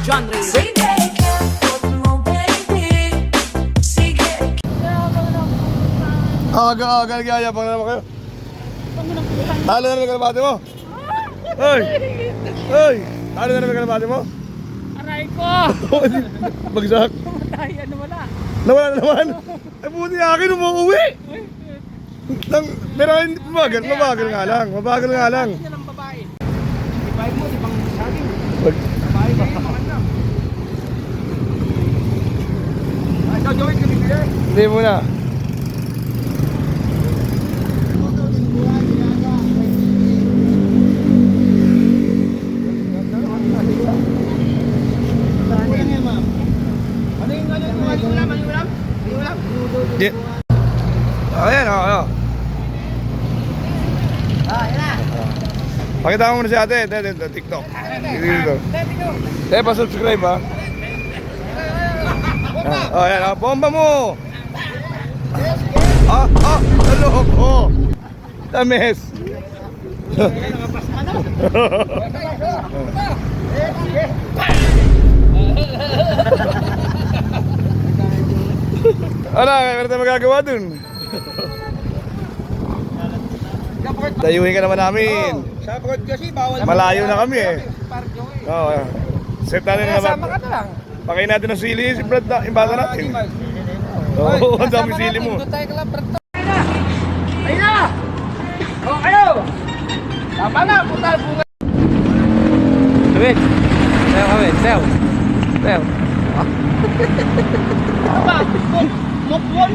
John Ray. Sige, ikot mo baby. Sige. Aga-aga, nagyayabang na naman kayo. Talo na naman kalabate mo. Hoy! Hoy! Talo na naman kalabate mo. Aray ko! Bagsak. Matay, ano wala? Nawala na naman. Ay buti akin, umuwi. Pero mabagal nga lang. Mabagal nga lang. Yan ang babae. Babae mo, di bang saging? Pag- Babae kayo, maganda. Ikaw, Joey, kanibili. Hindi muna. Di. Ayan, ano. Pakita mo muna si ate, TikTok. Dito. Pa-subscribe ha. Ayan, bomba mo. Loko. Tamis. Ano tayo magagawa dun? Dayuhin ka naman namin. Sa pagod kasi, bawal. Malayo na kami eh. Park Joey. Oo. Set natin na Sama ka naman. na lang. Pakain natin ng sili, si Brad na, yung bata natin. Oo, ang dami sili mo. Doon tayo kala, Brad. Ayun na! O, kayo! Tama na, punta po nga. Wait. Sayo kami, sayo. Sayo. Tama, mukbon.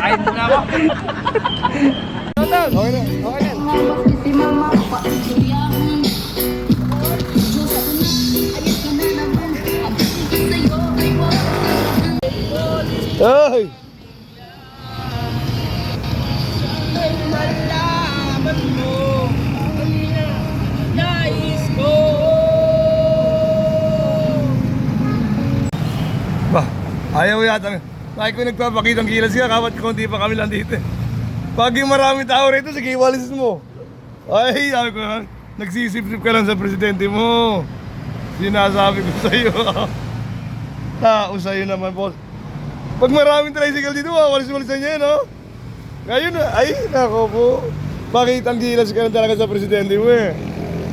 Kain mo na ako. Okay na. Ay! Malaman mo, nais ko. Bah, ayaw yata. Kahit ko nagpapakitang gilas ka, kapat konti pa kami lang dito. Pag yung maraming tao rito, sige, walis mo. Ay, sabi ko, nagsisip-sip ka lang sa presidente mo. Sinasabi ko sa'yo. Tao sa'yo naman, boss. Pag maraming tricycle dito, walis-walisan niya, no? Ngayon, ay, nako po. Pakitang gilas ka lang talaga sa presidente mo, eh.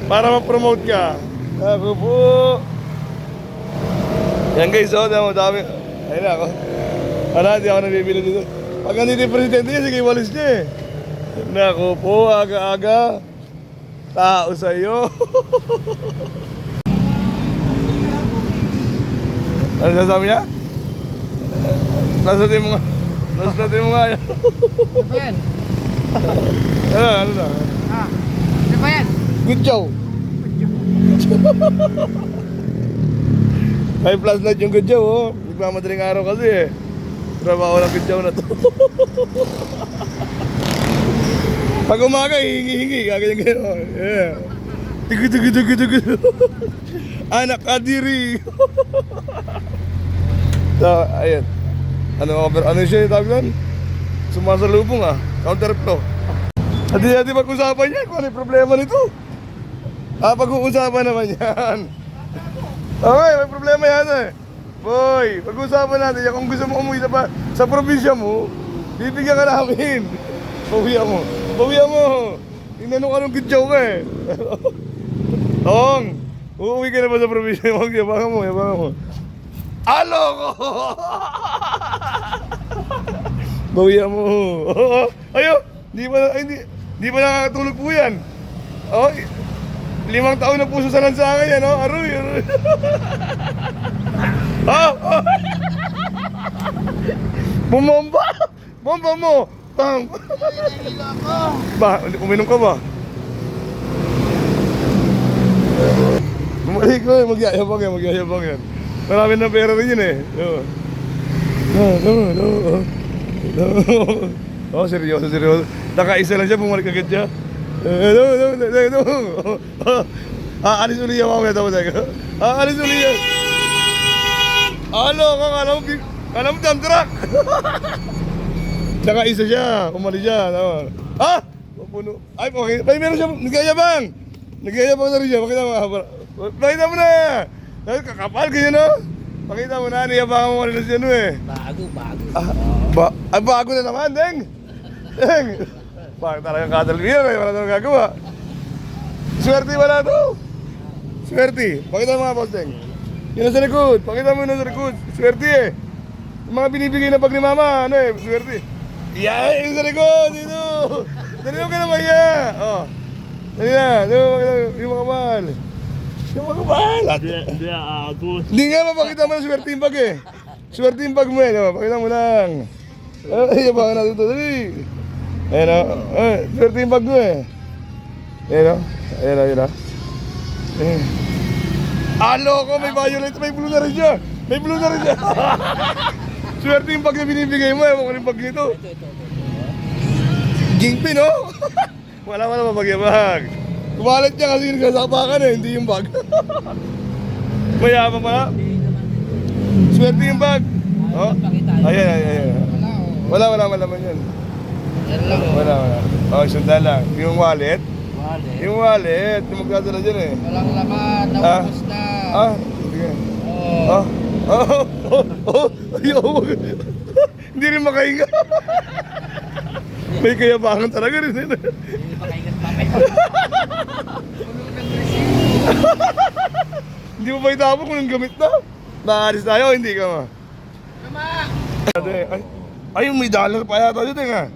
Para ma-promote ka. Nako po. Yan guys, oh, dami. Ayun na ako. Ano, hindi ako nabibili dito. Pag nandito yung presidente niya, sige, walis niya eh. Naku po, aga-aga. Tao sa'yo. Ano sasabi niya? Nasatin mo nga. Nasatin mo nga yan. Ano ba yan? Ano na? Ano ba yan? Good job. May plus light yung good job, oh. Nagmamadaling araw kasi eh. Trabaho ng good job na to. Pag umaga, hingi-hingi. Kaganyan-ganyan, oh. Yeah. Tugu. Anak kadiri. So, ayun. Ano siya yung tawag doon? Sumasalubong ah. Counterflow. Hati-hati pag-usapan yan kung ano yung problema nito. Pag-uusapan naman yan. Okay, may problema yan eh. Boy, pag-uusapan natin yan. Kung gusto mo umuwi sa probinsya mo, bibigyan ka namin. Bawian mo. Tinanong ka nung kidyaw ka eh. Tong, uuwi ka na ba sa probinsya? Yabangan mo. Alo ko! Bawian mo. Ayo, di ba nakakatulog po yan? Oh, 5 taon na puso sa lansangan yan, oh. Aroy. Bumomba! Bomba mo! Bang! Ba, uminom ka ba? Bumalik ko eh, magyayabang yan. Marami na pera rin yun eh. No. Seryoso. Nakaisa lang siya, bumalik agad siya. No. Aalis uli yan mamaya tapos tayo. Aalis uli yan. Kala mo dump truck. Nakaisa siya, umalis siya. Ha? Puno. Ay, okay. May meron siya. Nagyayabang. Nagyayabang na rin siya. Pakita mo. Pakita mo na. Ay, kakapal kayo, no? Pakita mo na. Niyabangan mo rin siya, no eh. Bago. Bago na naman, Deng. Deng. Bakit talagang katalbiyan eh. Wala nang gagawa. Swerte wala to. Swerte. Pakita mo nga, Boss Deng. Yun nasa likod. Pakita mo yun nasa likod. Swerte eh. Yung mga binibigay na pag ni Mama, ano eh, swerte. Yeah, yung sa likod, dito. Dali mo ka naman yan. Oh. Dali na. Yung mga mahal. Yung mga mahal. Hindi nga mapakita mo na swerte yung bag eh. Swerte yung bag mo eh. No? Pakita mo lang. Ay, baka natin ito. Dali. Ayan o. Swerte yung bag mo eh. Ayan o. Ayan o. Loko, may violet. May blue na rin siya. May blue na rin siya. Swerte yung bag na binibigay mo eh. Mukhang yung bag nito. Gingpin, no? Wala mapagyabag. Kumalat niya kasi nagsasapakan eh, hindi yung bag. Mayabang pala. Swerte yung bag. Oh. Ayan. Wala malaman yan. Wala. Oh, sundan lang. Yung wallet. Yung wallet, yung magdadala dyan eh. Walang laman, naubos na. Sige. Ayaw. Hindi rin makahinga. May kayabangan talaga rin. Hindi makaingat papel. Hindi mo ba itapon kung nang gamit na? Naalis tayo, hindi ka ma. Ay, may dollar pa yata dito nga.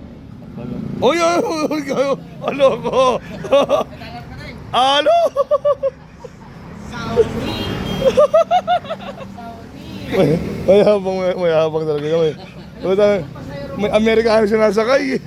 Oy, alo ko. Alo. Mayabang talaga kami. May Amerikano siya nasakay.